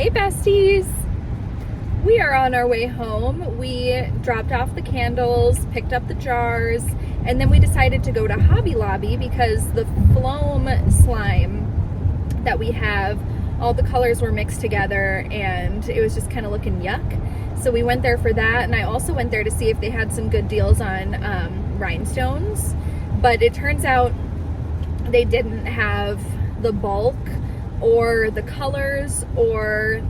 Hey besties! We are on our way home. We dropped off the candles, picked up the jars, and then we decided to go to Hobby Lobby because the foam slime that we have, all the colors were mixed together and it was just kind of looking yuck. So we went there for that, and I also went there to see if they had some good deals on rhinestones, but it turns out they didn't have the bulk or the colors or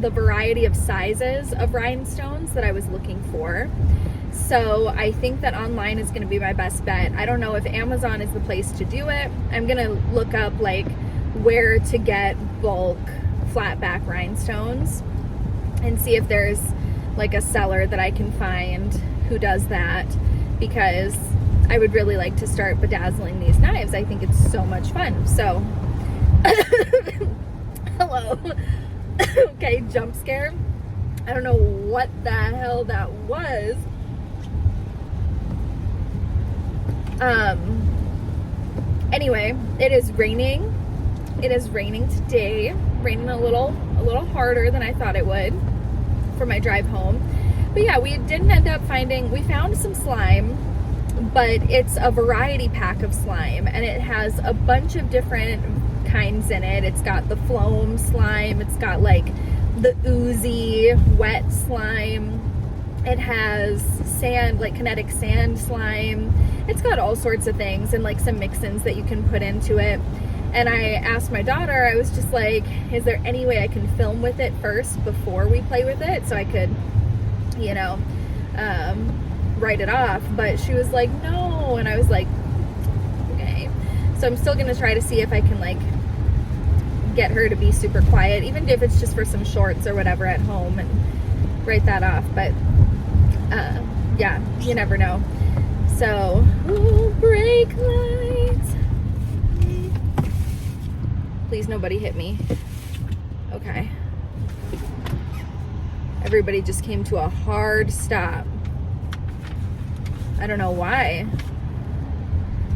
the variety of sizes of rhinestones that I was looking for. So I think that online is going to be my best bet. I don't know if Amazon is the place to do it. I'm going to look up like where to get bulk flat back rhinestones and see if there's like a seller that I can find who does that, because I would really like to start bedazzling these knives. I think it's so much fun. So hello. Okay, jump scare. I don't know what the hell that was. Anyway, it is raining. It is raining today. Raining a little harder than I thought it would for my drive home. But yeah, we didn't end up finding, we found some slime, but it's a variety pack of slime and it has a bunch of different kinds in it. It's got the foam slime, it's got like the oozy wet slime, it has sand, like kinetic sand slime, it's got all sorts of things and like some mix-ins that you can put into it. And I asked my daughter, I was just like, is there any way I can film with it first before we play with it so I could, you know, write it off? But she was like, no. And I was like, okay. So I'm still gonna try to see if I can like get her to be super quiet, even if it's just for some shorts or whatever at home, and write that off. But yeah, you never know. So, ooh, brake lights. Please nobody hit me. Okay. Everybody just came to a hard stop. I don't know why.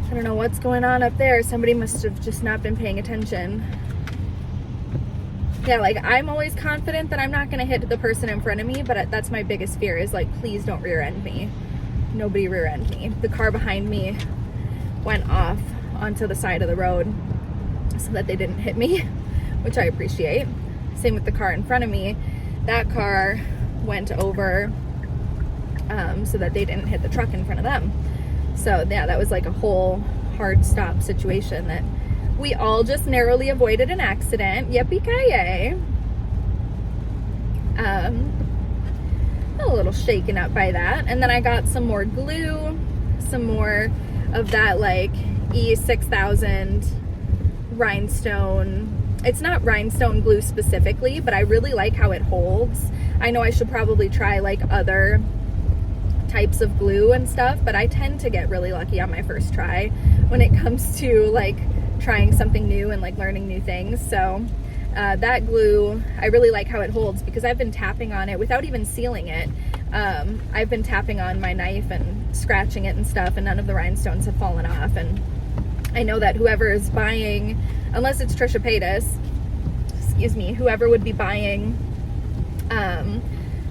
I don't know what's going on up there. Somebody must have just not been paying attention. Yeah, like I'm always confident that I'm not gonna hit the person in front of me, but that's my biggest fear is like, please don't rear end me. Nobody rear end me. The car behind me went off onto the side of the road so that they didn't hit me, which I appreciate. Same with the car in front of me. That car went over so that they didn't hit the truck in front of them. So yeah, that was like a whole hard stop situation that we all just narrowly avoided an accident. Yippee-ki-yay. A little shaken up by that. And then I got some more glue, some more of that like E6000 rhinestone. It's not rhinestone glue specifically, but I really like how it holds. I know I should probably try like other types of glue and stuff, but I tend to get really lucky on my first try when it comes to like trying something new and like learning new things. So that glue, I really like how it holds because I've been tapping on it without even sealing it. I've been tapping on my knife and scratching it and stuff, and none of the rhinestones have fallen off. And I know that whoever is buying, unless it's Trisha Paytas, excuse me, whoever would be buying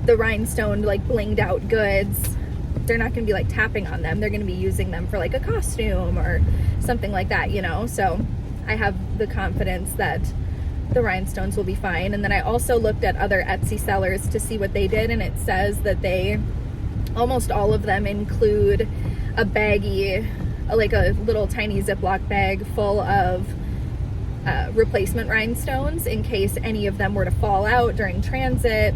the rhinestone like blinged out goods, they're not going to be like tapping on them. They're going to be using them for like a costume or something like that, you know? So I have the confidence that the rhinestones will be fine. And then I also looked at other Etsy sellers to see what they did, and it says that they, almost all of them include a baggie, like a little tiny Ziploc bag full of replacement rhinestones in case any of them were to fall out during transit,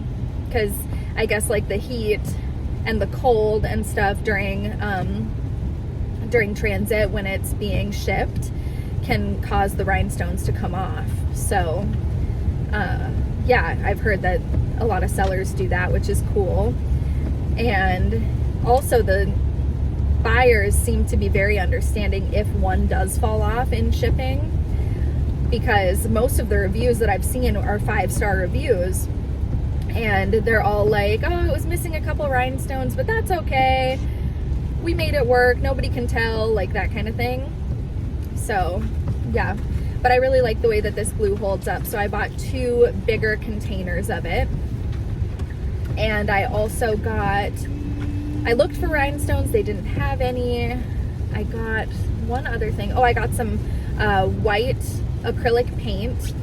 because I guess like the heat and the cold and stuff during transit when it's being shipped can cause the rhinestones to come off. So yeah, I've heard that a lot of sellers do that, which is cool. And also the buyers seem to be very understanding if one does fall off in shipping, because most of the reviews that I've seen are 5-star reviews, and they're all like, oh, it was missing a couple rhinestones, but that's okay, we made it work, nobody can tell, like that kind of thing. So yeah, but I really like the way that this glue holds up. So I bought 2 bigger containers of it. And I also got, I looked for rhinestones, they didn't have any. I got one other thing. Oh, I got some white acrylic paint,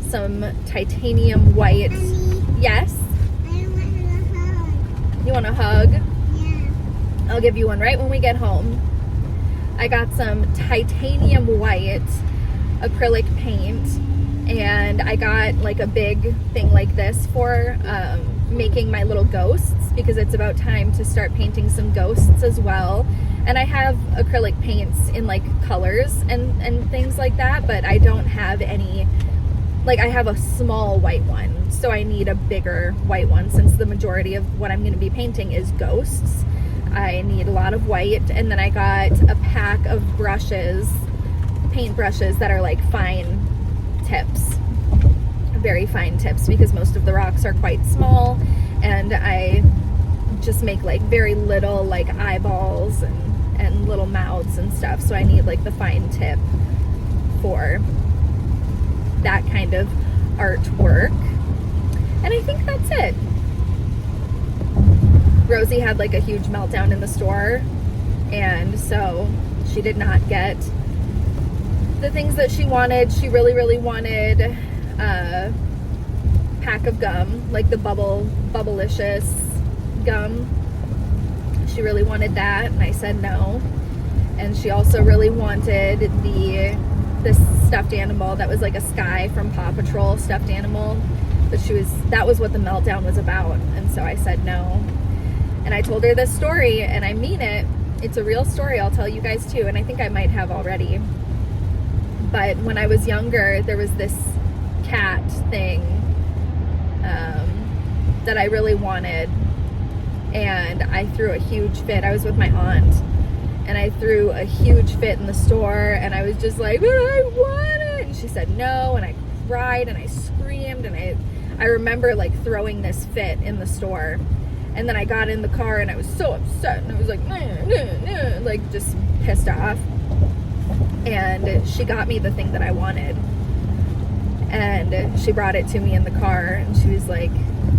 some titanium white. Yes? You want a hug? Yeah. I'll give you one right when we get home. I got some titanium white acrylic paint, and I got like a big thing like this for making my little ghosts, because it's about time to start painting some ghosts as well. And I have acrylic paints in like colors and things like that, but I don't have any, like I have a small white one, so I need a bigger white one since the majority of what I'm going to be painting is ghosts. I need a lot of white. And then I got a pack of brushes, paint brushes that are like fine tips, very fine tips, because most of the rocks are quite small, and I just make like very little like eyeballs and little mouths and stuff, so I need like the fine tip for that kind of artwork. And I think that's it. Rosie had like a huge meltdown in the store, and so she did not get the things that she wanted. She really wanted a pack of gum, like the Bubblicious gum. She really wanted that, and I said no. And she also really wanted this stuffed animal that was like a Sky from Paw Patrol stuffed animal, but that was what the meltdown was about, and so I said no. And I told her this story, and I mean it. It's a real story. I'll tell you guys too, and I think I might have already. But when I was younger, there was this cat thing that I really wanted, and I threw a huge fit. I was with my aunt, and I threw a huge fit in the store, and I was just like, but I want it! And she said no, and I cried, and I screamed, and I remember like throwing this fit in the store. And then I got in the car, and I was so upset, and I was like, like just pissed off. And she got me the thing that I wanted, and she brought it to me in the car, and she was like,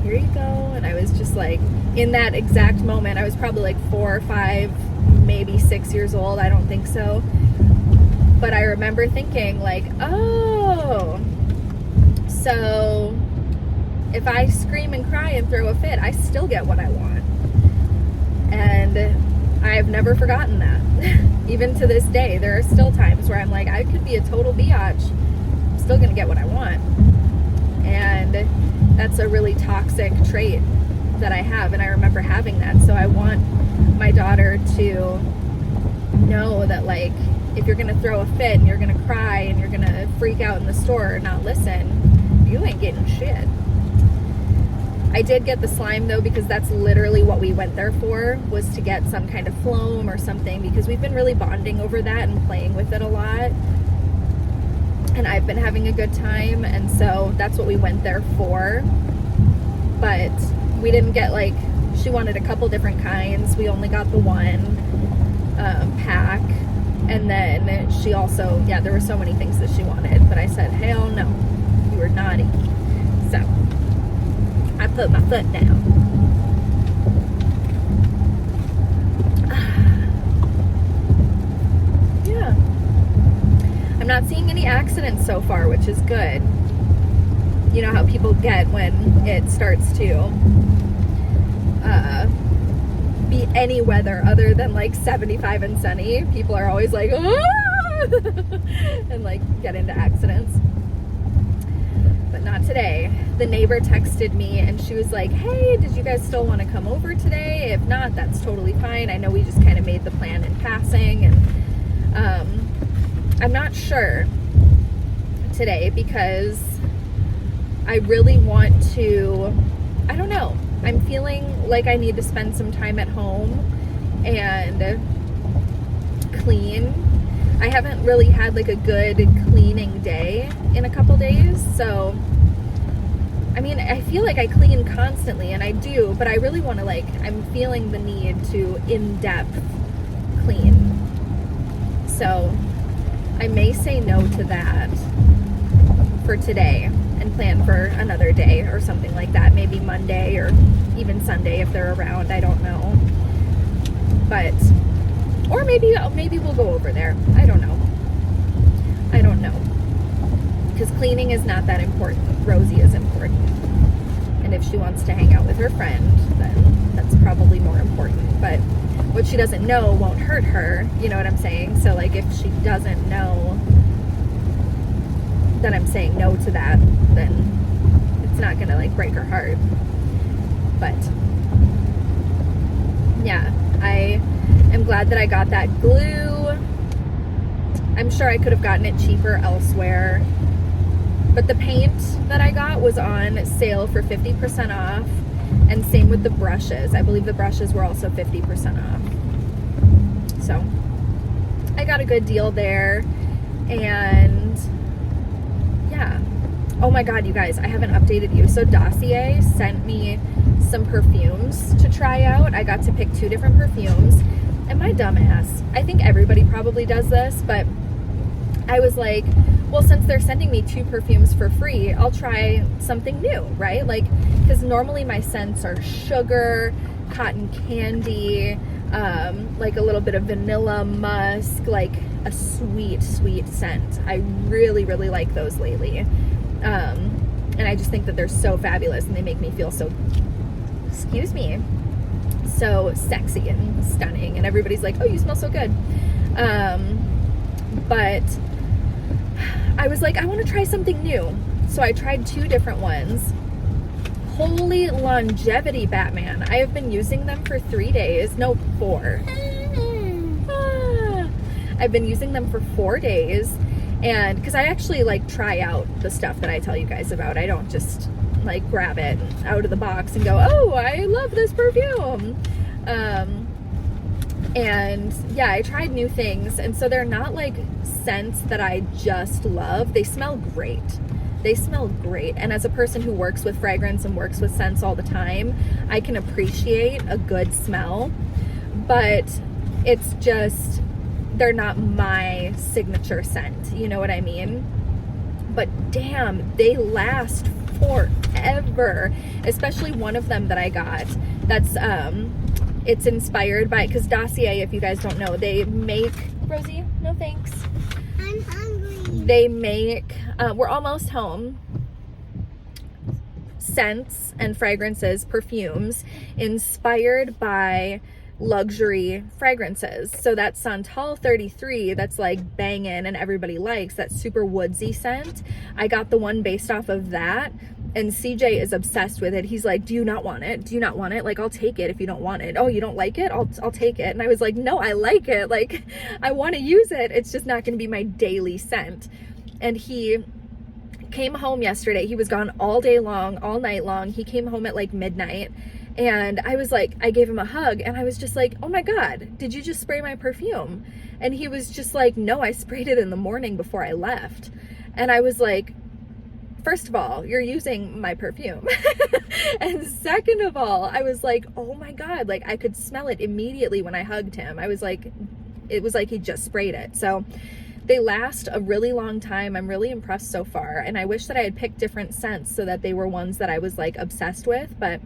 here you go. And I was just like, in that exact moment, I was probably like 4 or 5, maybe 6 years old, I don't think so, but I remember thinking like, oh, so if I scream and cry and throw a fit, I still get what I want. And I've never forgotten that. Even to this day, there are still times where I'm like, I could be a total biatch, I'm still gonna get what I want. And that's a really toxic trait that I have, and I remember having that. So I want my daughter to know that, like, if you're gonna throw a fit and you're gonna cry and you're gonna freak out in the store or not listen, you ain't getting shit. I did get the slime though, because that's literally what we went there for, was to get some kind of foam or something, because we've been really bonding over that and playing with it a lot, and I've been having a good time, and so that's what we went there for. But we didn't get, like, she wanted a couple different kinds, we only got the one pack. And then she also, yeah, there were so many things that she wanted, but I said, hell no, you were naughty. So I put my foot down. Yeah. I'm not seeing any accidents so far, which is good. You know how people get when it starts to be any weather other than like 75 and sunny. People are always like, ah! and like get into accidents. But not today. The neighbor texted me and she was like, hey, did you guys still want to come over today? If not, that's totally fine. I know we just kind of made the plan in passing, and I'm not sure today because I really want to, I don't know, I'm feeling like I need to spend some time at home and clean. I haven't really had like a good cleaning day in a couple days, so I mean, I feel like I clean constantly, and I do, but I really want to, like, I'm feeling the need to in-depth clean. So I may say no to that. for today and plan for another day or something like that. Maybe Monday or even Sunday if they're around. I don't know. But, or maybe we'll go over there. I don't know. Because cleaning is not that important. Rosie is important. And if she wants to hang out with her friend, then that's probably more important. But what she doesn't know won't hurt her. You know what I'm saying? So like if she doesn't know that I'm saying no to that, then it's not gonna like break her heart. But yeah, I am glad that I got that glue. I'm sure I could have gotten it cheaper elsewhere. But the paint that I got was on sale for 50% off. And same with the brushes. I believe the brushes were also 50% off. So I got a good deal there. And yeah. Oh my God, you guys, I haven't updated you. So Dossier sent me some perfumes to try out. I got to pick 2 different perfumes. And my dumbass, I think everybody probably does this, but I was like, well, since they're sending me 2 perfumes for free, I'll try something new, right? Like, because normally my scents are sugar, cotton candy, like a little bit of vanilla musk, like a sweet, sweet scent. I really, really like those lately. And I just think that they're so fabulous and they make me feel so, excuse me, so sexy and stunning. And everybody's like, oh, you smell so good. But I was like, I want to try something new. So I tried 2 different ones. Holy longevity, Batman. I have been using them for 3 days. No, 4. I've been using them for 4 days. And because I actually like try out the stuff that I tell you guys about. I don't just like grab it out of the box and go, oh, I love this perfume. And yeah, I tried new things. And so they're not like scents that I just love. They smell great. They smell great. And as a person who works with fragrance and works with scents all the time, I can appreciate a good smell. But it's just, they're not my signature scent. You know what I mean? But damn, they last forever. Especially one of them that I got. That's, it's inspired by, because Dossier, if you guys don't know, they make, Rosie, no thanks. I'm hungry. They make, we're almost home, scents and fragrances, perfumes, inspired by luxury fragrances. So that Santal 33, that's like banging and everybody likes, that super woodsy scent. I got the one based off of that. And CJ is obsessed with it. He's like, do you not want it? Do you not want it? Like, I'll take it if you don't want it. Oh, you don't like it? I'll take it. And I was like, no, I like it. Like, I want to use it. It's just not going to be my daily scent. And he came home yesterday. He was gone all day long, all night long. He came home at like midnight. And I was like, I gave him a hug and I was just like, oh my God, did you just spray my perfume? And he was just like, no, I sprayed it in the morning before I left. And I was like, first of all, you're using my perfume. And second of all, I was like, oh my God, like I could smell it immediately when I hugged him. I was like, it was like he just sprayed it. So they last a really long time. I'm really impressed so far. And I wish that I had picked different scents so that they were ones that I was like obsessed with, but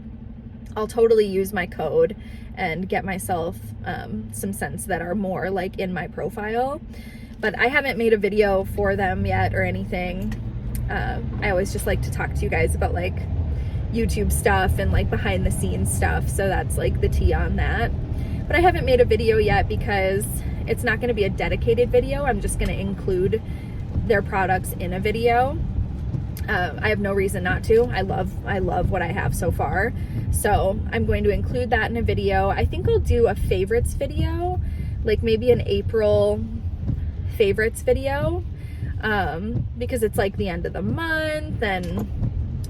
I'll totally use my code and get myself some scents that are more like in my profile. But I haven't made a video for them yet or anything. I always just like to talk to you guys about like YouTube stuff and like behind the scenes stuff. So that's like the tea on that. But I haven't made a video yet because it's not going to be a dedicated video. I'm just going to include their products in a video. I have no reason not to. I love what I have so far. So I'm going to include that in a video. I think I'll do a favorites video, like maybe an April favorites video. Because it's like the end of the month and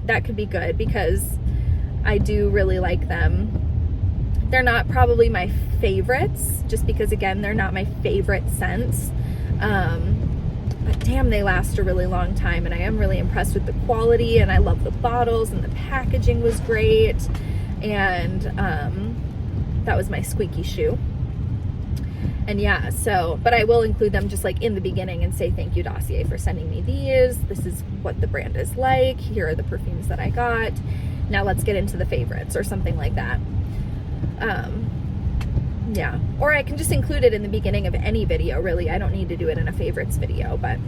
that could be good because I do really like them. They're not probably my favorites just because again, they're not my favorite scents. But damn, they last a really long time and I am really impressed with the quality and I love the bottles and the packaging was great. And, that was my squeaky shoe. And yeah, so, but I will include them just like in the beginning and say, thank you, Dossier, for sending me these. This is what the brand is like. Here are the perfumes that I got. Now let's get into the favorites or something like that. Yeah, or I can just include it in the beginning of any video, really. I don't need to do it in a favorites video, but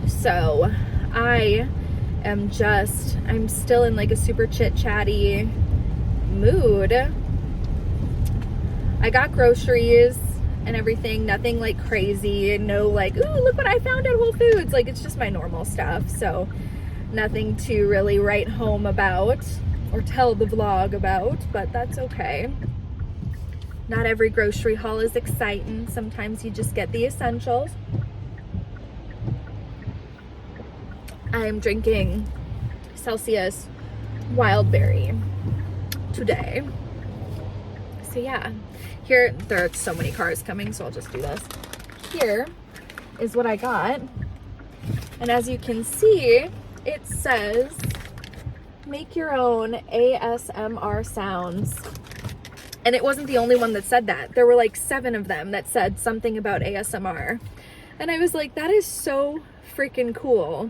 so I'm still in like a super chit-chatty mood. I got groceries and everything, nothing like crazy, no like, ooh, look what I found at Whole Foods. Like, it's just my normal stuff, so nothing to really write home about or tell the vlog about, but that's okay. Not every grocery haul is exciting. Sometimes you just get the essentials. I am drinking Celsius Wild Berry today. So yeah, here, there are so many cars coming, so I'll just do this. Here is what I got. And as you can see, it says, make your own ASMR sounds. And it wasn't the only one that said that. There were like 7 of them that said something about ASMR. And I was like, that is so freaking cool.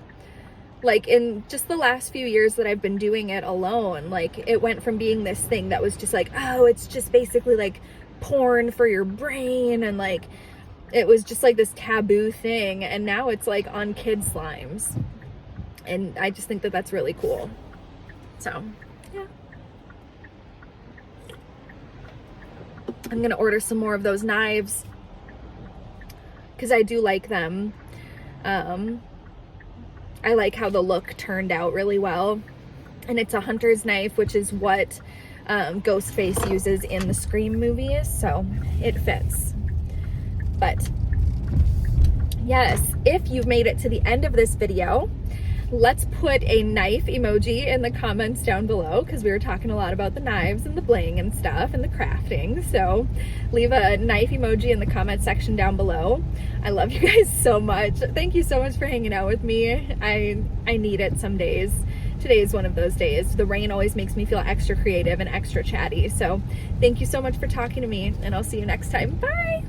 Like, in just the last few years that I've been doing it alone, like, it went from being this thing that was just like, oh, it's just basically like porn for your brain, and like, it was just like this taboo thing, and now it's like on kid slimes. And I just think that that's really cool. So, yeah. I'm gonna order some more of those knives because I do like them. I like how the look turned out really well. And it's a hunter's knife, which is what Ghostface uses in the Scream movies, so it fits. But yes, if you've made it to the end of this video, let's put a knife emoji in the comments down below, because we were talking a lot about the knives and the bling and stuff and the crafting. So leave a knife emoji in the comment section down below. I love you guys so much. Thank you so much for hanging out with me. I need it some days. Today is one of those days. The rain always makes me feel extra creative and extra chatty. So thank you so much for talking to me, and I'll see you next time. Bye.